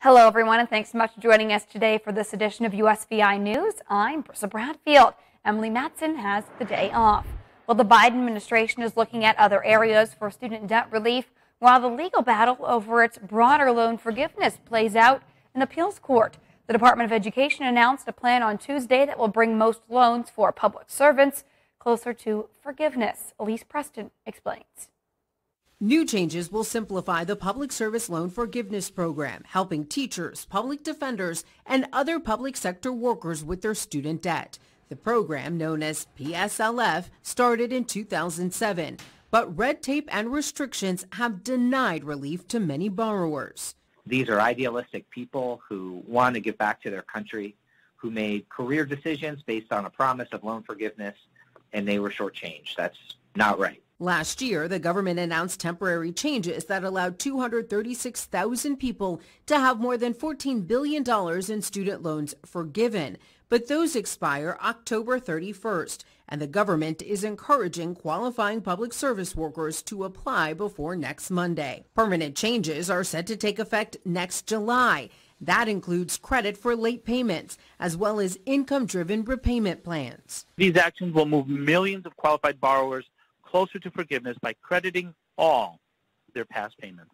Hello, everyone, and thanks so much for joining us today for this edition of USVI News. I'm Brissa Bradfield. Emily Matson has the day off. Well, the Biden administration is looking at other areas for student debt relief, while the legal battle over its broader loan forgiveness plays out in appeals court. The Department of Education announced a plan on Tuesday that will bring most loans for public servants closer to forgiveness. Elise Preston explains. New changes will simplify the Public Service Loan Forgiveness Program, helping teachers, public defenders, and other public sector workers with their student debt. The program, known as PSLF, started in 2007, but red tape and restrictions have denied relief to many borrowers. These are idealistic people who want to give back to their country, who made career decisions based on a promise of loan forgiveness, and they were shortchanged. That's not right. Last year, the government announced temporary changes that allowed 236,000 people to have more than $14 billion in student loans forgiven. But those expire October 31st, and the government is encouraging qualifying public service workers to apply before next Monday. Permanent changes are set to take effect next July. That includes credit for late payments, as well as income-driven repayment plans. These actions will move millions of qualified borrowers closer to forgiveness by crediting all their past payments.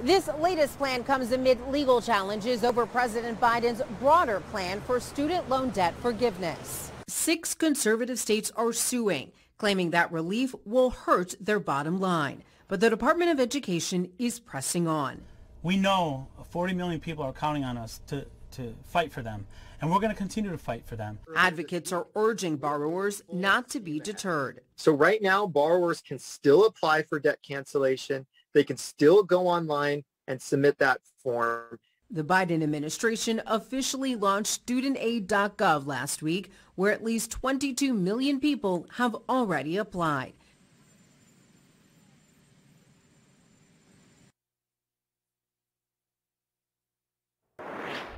This latest plan comes amid legal challenges over President Biden's broader plan for student loan debt forgiveness. 6 conservative states are suing, claiming that relief will hurt their bottom line. But the Department of Education is pressing on. We know 40 million people are counting on us to fight for them, and we're going to continue to fight for them. Advocates are urging borrowers not to be deterred. So right now, borrowers can still apply for debt cancellation. They can still go online and submit that form. The Biden administration officially launched studentaid.gov last week, where at least 22 million people have already applied.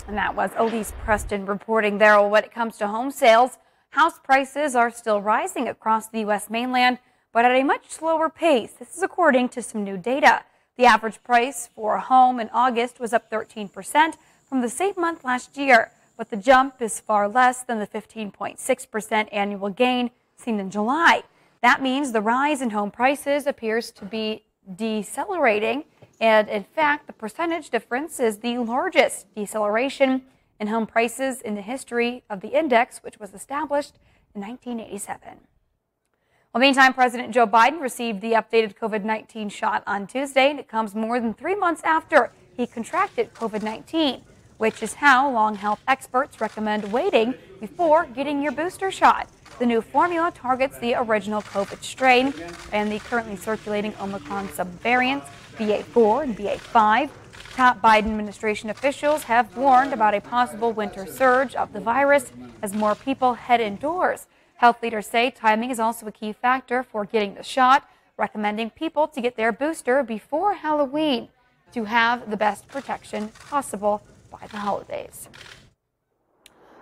And that was Elise Preston reporting there. Well, when it comes to home sales, house prices are still rising across the U.S. mainland, but at a much slower pace. This is according to some new data. The average price for a home in August was up 13% from the same month last year, but the jump is far less than the 15.6% annual gain seen in July. That means the rise in home prices appears to be decelerating. And in fact, the percentage difference is the largest deceleration in home prices in the history of the index, which was established in 1987. Well, meantime, President Joe Biden received the updated COVID-19 shot on Tuesday, and it comes more than 3 months after he contracted COVID-19, which is how long health experts recommend waiting before getting your booster shot. The new formula targets the original COVID strain and the currently circulating Omicron subvariants, BA4 and BA5. Top Biden administration officials have warned about a possible winter surge of the virus as more people head indoors. Health leaders say timing is also a key factor for getting the shot, recommending people to get their booster before Halloween to have the best protection possible by the holidays.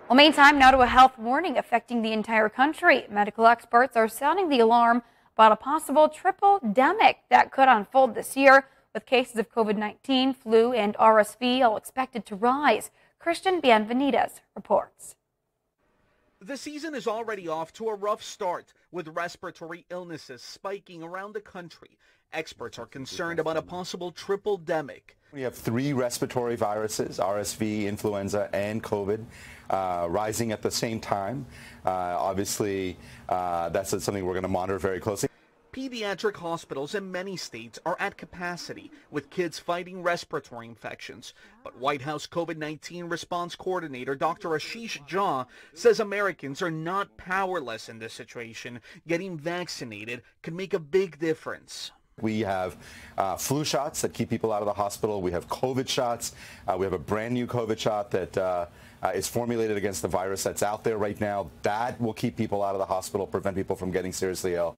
Well, meantime, now to a health warning affecting the entire country. Medical experts are sounding the alarm about a possible triple-demic that could unfold this year, with cases of COVID-19, flu, and RSV all expected to rise. Christian Bienvenides reports. The season is already off to a rough start, with respiratory illnesses spiking around the country. Experts are concerned about a possible triple-demic. We have 3 respiratory viruses, RSV, influenza, and COVID, rising at the same time. Obviously, that's something we're going to monitor very closely. Pediatric hospitals in many states are at capacity, with kids fighting respiratory infections. But White House COVID-19 response coordinator Dr. Ashish Jha says Americans are not powerless in this situation. Getting vaccinated can make a big difference. We have flu shots that keep people out of the hospital. We have COVID shots. We have a brand new COVID shot that is formulated against the virus that's out there right now. That will keep people out of the hospital, prevent people from getting seriously ill.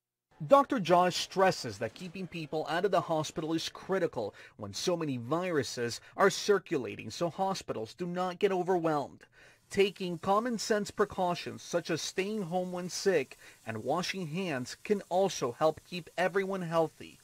Dr. Josh stresses that keeping people out of the hospital is critical when so many viruses are circulating, so hospitals do not get overwhelmed. Taking common sense precautions such as staying home when sick and washing hands can also help keep everyone healthy.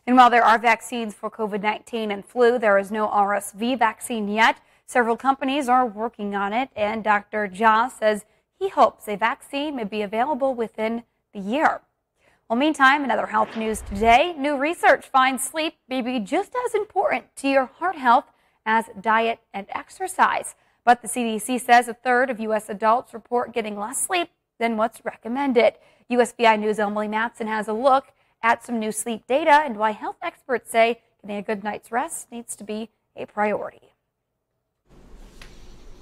And while there are vaccines for COVID-19 and flu, there is no RSV vaccine yet. Several companies are working on it, and Dr. Jha says he hopes a vaccine may be available within the year. Well, meantime, in other health news today, new research finds sleep may be just as important to your heart health as diet and exercise. But the CDC says a third of U.S. adults report getting less sleep than what's recommended. USVI News' Emily Matson has a look at some new sleep data and why health experts say getting a good night's rest needs to be a priority.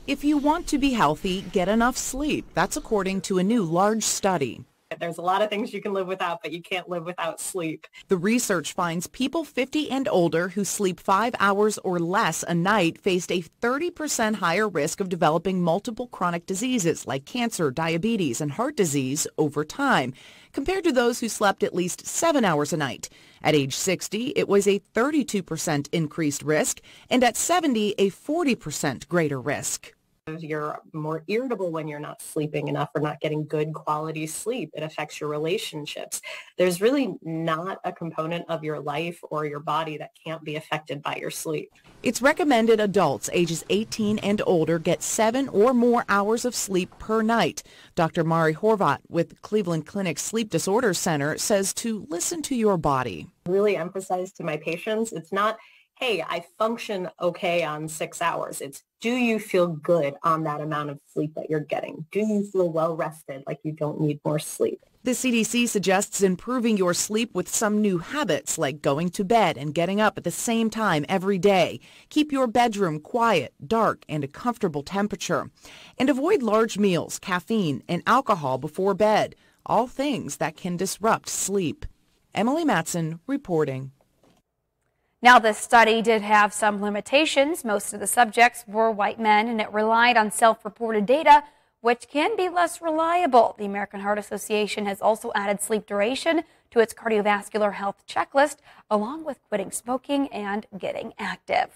If you want to be healthy, get enough sleep. That's according to a new large study. There's a lot of things you can live without, but you can't live without sleep. The research finds people 50 and older who sleep 5 hours or less a night faced a 30% higher risk of developing multiple chronic diseases like cancer, diabetes, and heart disease over time, compared to those who slept at least 7 hours a night. At age 60, it was a 32% increased risk, and at 70, a 40% greater risk. You're more irritable when you're not sleeping enough or not getting good quality sleep. It affects your relationships. There's really not a component of your life or your body that can't be affected by your sleep. It's recommended adults ages 18 and older get 7 or more hours of sleep per night. Dr. Mari Horvat with Cleveland Clinic Sleep Disorders Center says to listen to your body. Really emphasize to my patients, it's not, hey, I function okay on 6 hours. It's, do you feel good on that amount of sleep that you're getting? Do you feel well rested, like you don't need more sleep? The CDC suggests improving your sleep with some new habits like going to bed and getting up at the same time every day. Keep your bedroom quiet, dark, and a comfortable temperature. And avoid large meals, caffeine, and alcohol before bed, all things that can disrupt sleep. Emily Matson reporting. Now, this study did have some limitations. Most of the subjects were white men, and it relied on self-reported data, which can be less reliable. The American Heart Association has also added sleep duration to its cardiovascular health checklist, along with quitting smoking and getting active.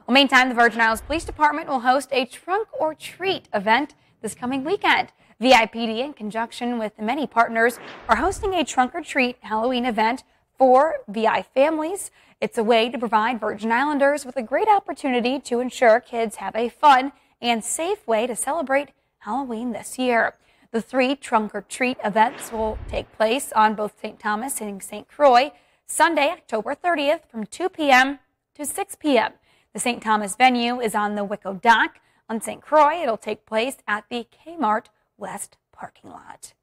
Well, meantime, the Virgin Islands Police Department will host a trunk or treat event this coming weekend. VIPD, in conjunction with many partners, are hosting a trunk or treat Halloween event for VI families. It's a way to provide Virgin Islanders with a great opportunity to ensure kids have a fun and safe way to celebrate Halloween this year. The 3 trunk or treat events will take place on both St. Thomas and St. Croix, Sunday, October 30th from 2 p.m. to 6 p.m. The St. Thomas venue is on the Wicco Dock. On St. Croix, it'll take place at the Kmart West parking lot.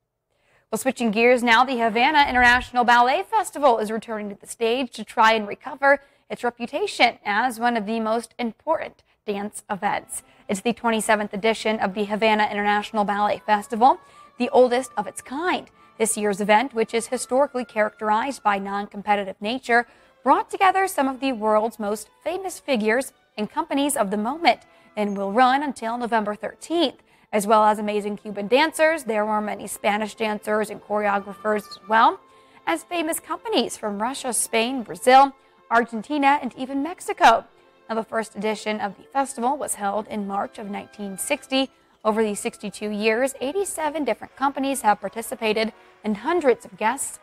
Well, switching gears now, the Havana International Ballet Festival is returning to the stage to try and recover its reputation as one of the most important dance events. It's the 27th edition of the Havana International Ballet Festival, the oldest of its kind. This year's event, which is historically characterized by non-competitive nature, brought together some of the world's most famous figures and companies of the moment and will run until November 13th. As well as amazing Cuban dancers, there were many Spanish dancers and choreographers as well as famous companies from Russia, Spain, Brazil, Argentina, and even Mexico. Now, the first edition of the festival was held in March of 1960. Over these 62 years, 87 different companies have participated and hundreds of guests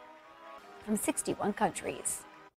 from 61 countries.